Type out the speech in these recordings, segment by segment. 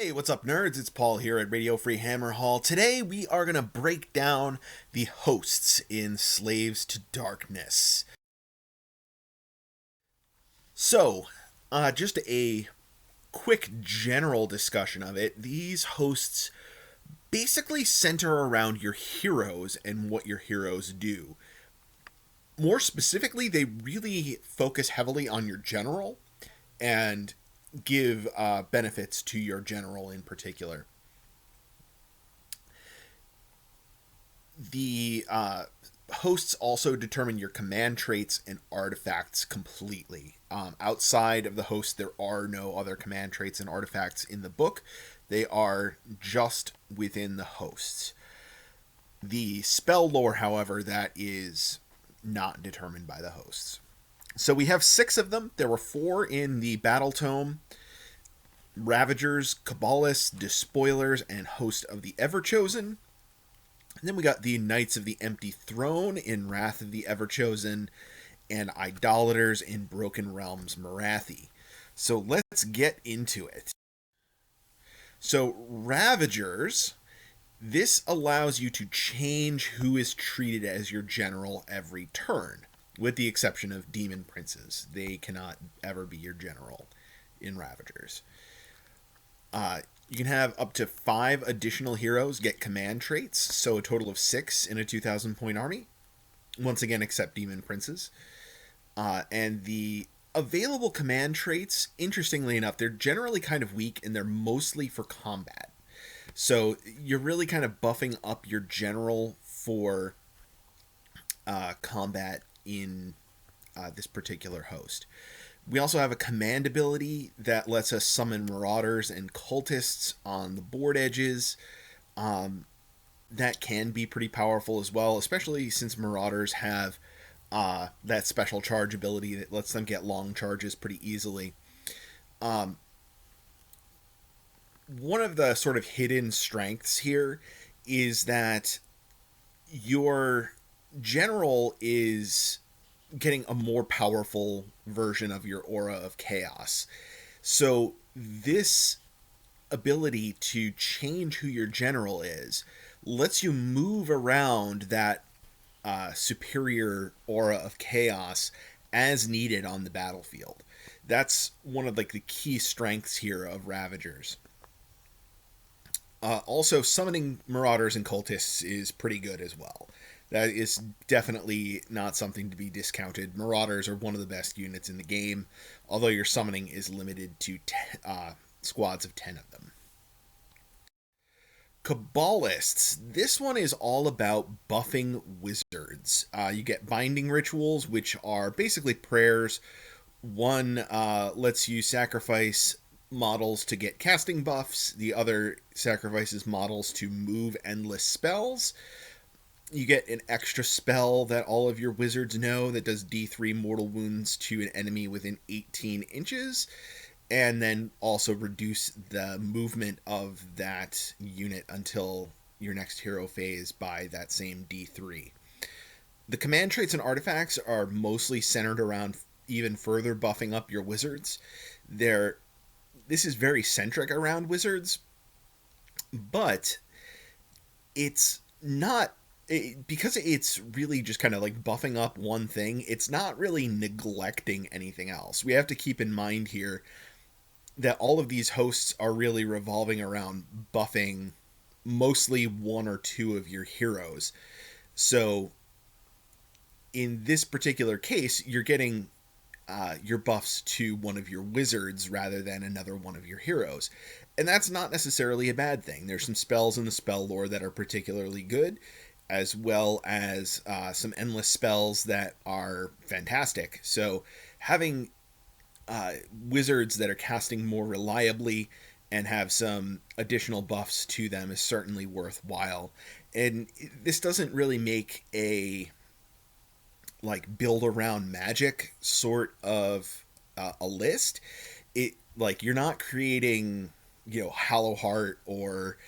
Hey, what's up, nerds? It's Paul here at Radio Free Hammer Hall. Today we are going to break down the hosts in Slaves to Darkness. So, just a quick general discussion of it. These hosts basically center around your heroes and what your heroes do. More specifically, they really focus heavily on your general and give benefits to your general in particular. The hosts also determine your command traits and artifacts completely. Outside of the host, there are no other command traits and artifacts in the book. They are just within the hosts. The spell lore, however, that is not determined by the hosts. So we have 6 of them. There were 4 in the Battle Tome: Ravagers, Cabalists, Despoilers, and Host of the Everchosen. And then we got the Knights of the Empty Throne in Wrath of the Everchosen, and Idolaters in Broken Realms Morathi. So let's get into it. So Ravagers, this allows you to change who is treated as your general every turn, with the exception of Demon Princes. They cannot ever be your general in Ravagers. You can have up to 5 additional heroes get command traits, so a total of 6 in a 2,000 point army. Once again, except Demon Princes. And the available command traits, interestingly enough, they're generally kind of weak and they're mostly for combat. So you're really kind of buffing up your general for combat in this particular host. We also have a command ability that lets us summon marauders and cultists on the board edges. That can be pretty powerful as well, especially since marauders have that special charge ability that lets them get long charges pretty easily. One of the sort of hidden strengths here is that your general is getting a more powerful version of your aura of chaos. So this ability to change who your general is lets you move around that superior aura of chaos as needed on the battlefield. That's one of the key strengths here of Ravagers. Also, summoning marauders and cultists is pretty good as well. That is definitely not something to be discounted. Marauders are one of the best units in the game, although your summoning is limited to squads of 10 of them. Cabalists. This one is all about buffing wizards. You get binding rituals, which are basically prayers. One lets you sacrifice models to get casting buffs. The other sacrifices models to move endless spells. You get an extra spell that all of your wizards know that does D3 mortal wounds to an enemy within 18 inches, and then also reduce the movement of that unit until your next hero phase by that same D3. The command traits and artifacts are mostly centered around even further buffing up your wizards. This is very centric around wizards, but it's not... because it's really just kind of buffing up one thing, it's not really neglecting anything else. We have to keep in mind here that all of these hosts are really revolving around buffing mostly 1 or 2 of your heroes. So in this particular case, you're getting your buffs to one of your wizards rather than another one of your heroes. And that's not necessarily a bad thing. There's some spells in the spell lore that are particularly good, as well as some endless spells that are fantastic. So having wizards that are casting more reliably and have some additional buffs to them is certainly worthwhile. And this doesn't really make a build around magic sort of a list. It you're not creating Hallowheart or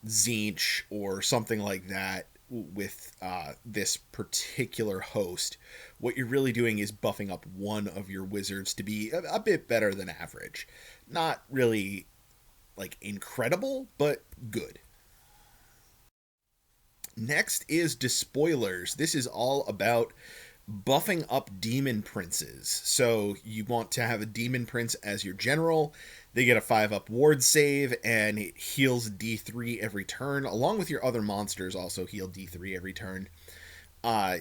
Zinch or something like that with this particular host. What you're really doing is buffing up one of your wizards to be a bit better than average. Not really like incredible, but good. Next is Despoilers. This is all about buffing up demon princes. So you want to have a demon prince as your general. They get a 5-up ward save, and it heals D3 every turn, along with your other monsters also heal D3 every turn. Uh,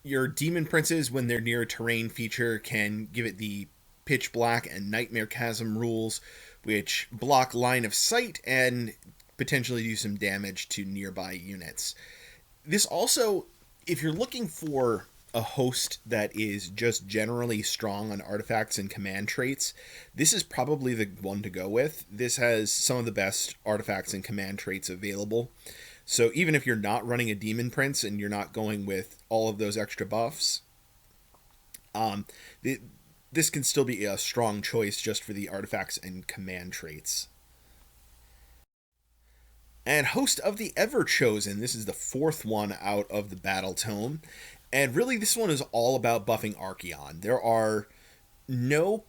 your demon princes, when they're near a terrain feature, can give it the pitch black and nightmare chasm rules, which block line of sight and potentially do some damage to nearby units. This also, if you're looking for a host that is just generally strong on artifacts and command traits, this is probably the one to go with. This has some of the best artifacts and command traits available. So even if you're not running a demon prince and you're not going with all of those extra buffs, this can still be a strong choice just for the artifacts and command traits. And Host of the Everchosen. This is the fourth one out of the Battle Tome. And really, this one is all about buffing Archaon. There are no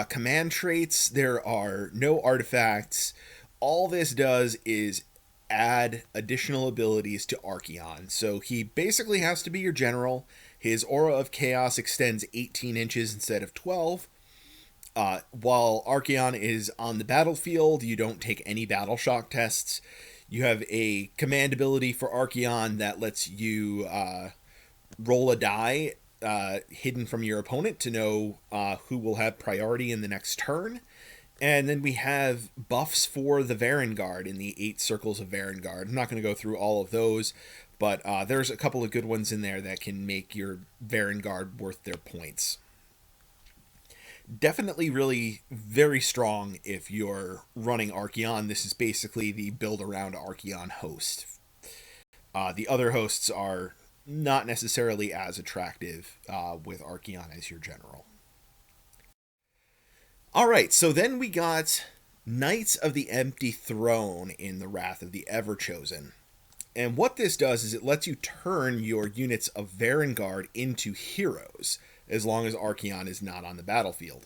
command traits. There are no artifacts. All this does is add additional abilities to Archaon. So he basically has to be your general. His Aura of Chaos extends 18 inches instead of 12. While Archaon is on the battlefield, you don't take any battle shock tests. You have a command ability for Archaon that lets you roll a die hidden from your opponent to know who will have priority in the next turn. And then we have buffs for the Varengard in the 8 Circles of Varengard. I'm not going to go through all of those, but there's a couple of good ones in there that can make your Varengard worth their points. Definitely really very strong if you're running Archaon. This is basically the build around Archaon host. The other hosts are not necessarily as attractive with Archaon as your general. Alright, so then we got Knights of the Empty Throne in the Wrath of the Everchosen. And what this does is it lets you turn your units of Varengard into heroes, as long as Archaon is not on the battlefield.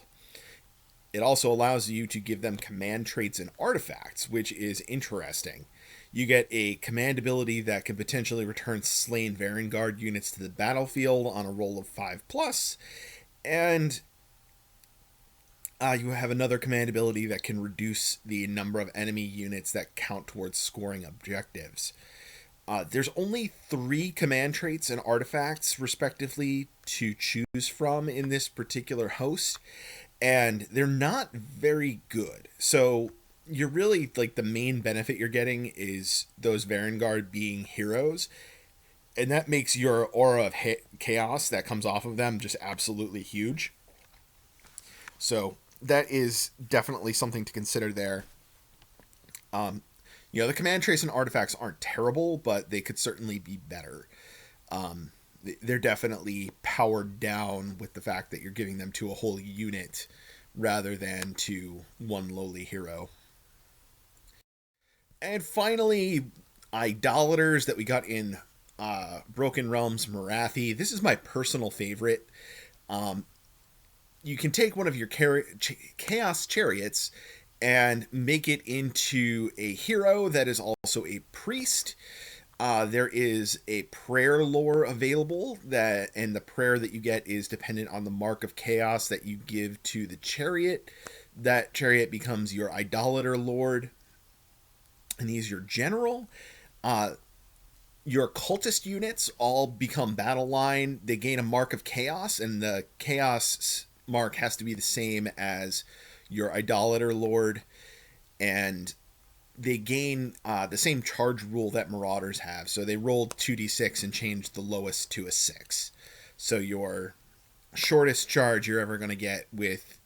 It also allows you to give them command traits and artifacts, which is interesting. You get a command ability that can potentially return slain Varengard units to the battlefield on a roll of 5+, and you have another command ability that can reduce the number of enemy units that count towards scoring objectives. There's only 3 command traits and artifacts, respectively, to choose from in this particular host, and they're not very good. So you're really, like, the main benefit you're getting is those Varengard being heroes, and that makes your Aura of Chaos that comes off of them just absolutely huge. So that is definitely something to consider there. The command traits and artifacts aren't terrible, but they could certainly be better. They're definitely powered down with the fact that you're giving them to a whole unit rather than to one lowly hero. And finally, Idolaters that we got in Broken Realms Morathi. This is my personal favorite. You can take one of your Chaos Chariots and make it into a hero that is also a priest. There is a prayer lore available, and the prayer that you get is dependent on the mark of chaos that you give to the chariot. That chariot becomes your Idolater Lord, and he's your general. Your cultist units all become battle line. They gain a mark of chaos, and the chaos mark has to be the same as your Idolater Lord, and they gain the same charge rule that Marauders have. So they rolled 2d6 and changed the lowest to a 6. So your shortest charge you're ever going to get with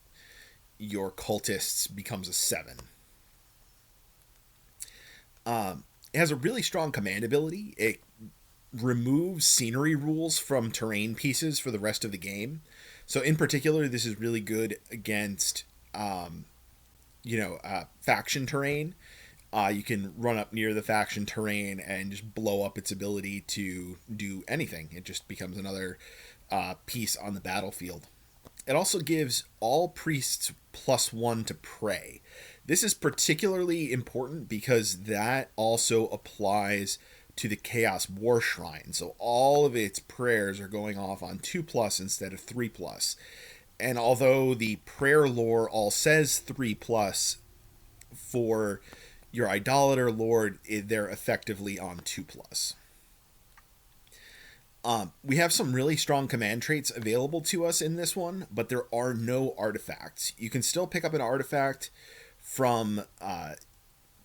your cultists becomes a 7. It has a really strong command ability. It removes scenery rules from terrain pieces for the rest of the game. So in particular, this is really good against faction terrain. You can run up near the faction terrain and just blow up its ability to do anything. It just becomes another piece on the battlefield. It also gives all priests +1 to pray. This is particularly important because that also applies to the Chaos War Shrine. So all of its prayers are going off on 2+ instead of 3+. And although the prayer lore all says 3+, for your Idolater Lord, they're effectively on 2+. We have some really strong command traits available to us in this one, but there are no artifacts. You can still pick up an artifact from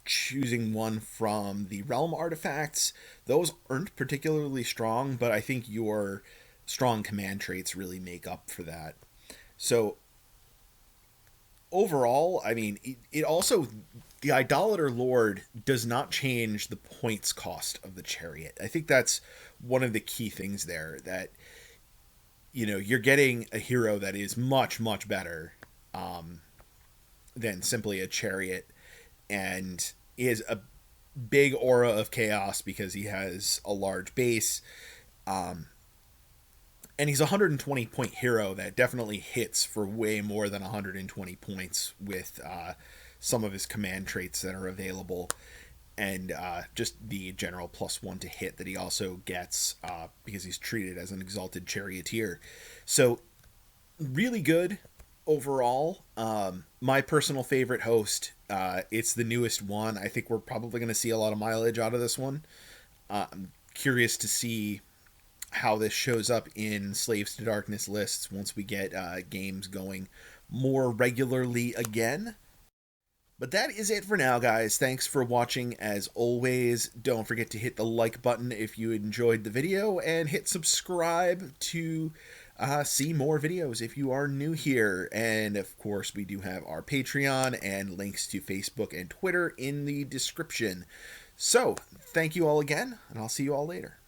choosing one from the realm artifacts. Those aren't particularly strong, but I think your strong command traits really make up for that. So overall, I mean, it also, the Idolater Lord does not change the points cost of the chariot. I think that's one of the key things there, that, you know, you're getting a hero that is much, much better than simply a chariot, and is a big aura of chaos because he has a large base. And he's a 120 point hero that definitely hits for way more than 120 points with some of his command traits that are available, and just the general +1 to hit that he also gets because he's treated as an exalted charioteer. So really good overall. My personal favorite host. It's the newest one. I think we're probably going to see a lot of mileage out of this one. I'm curious to see how this shows up in Slaves to Darkness lists once we get games going more regularly again. But that is it for now, guys. Thanks for watching as always. Don't forget to hit the like button if you enjoyed the video, and hit subscribe to see more videos if you are new here. And of course, we do have our Patreon and links to Facebook and Twitter in the description. So thank you all again, and I'll see you all later.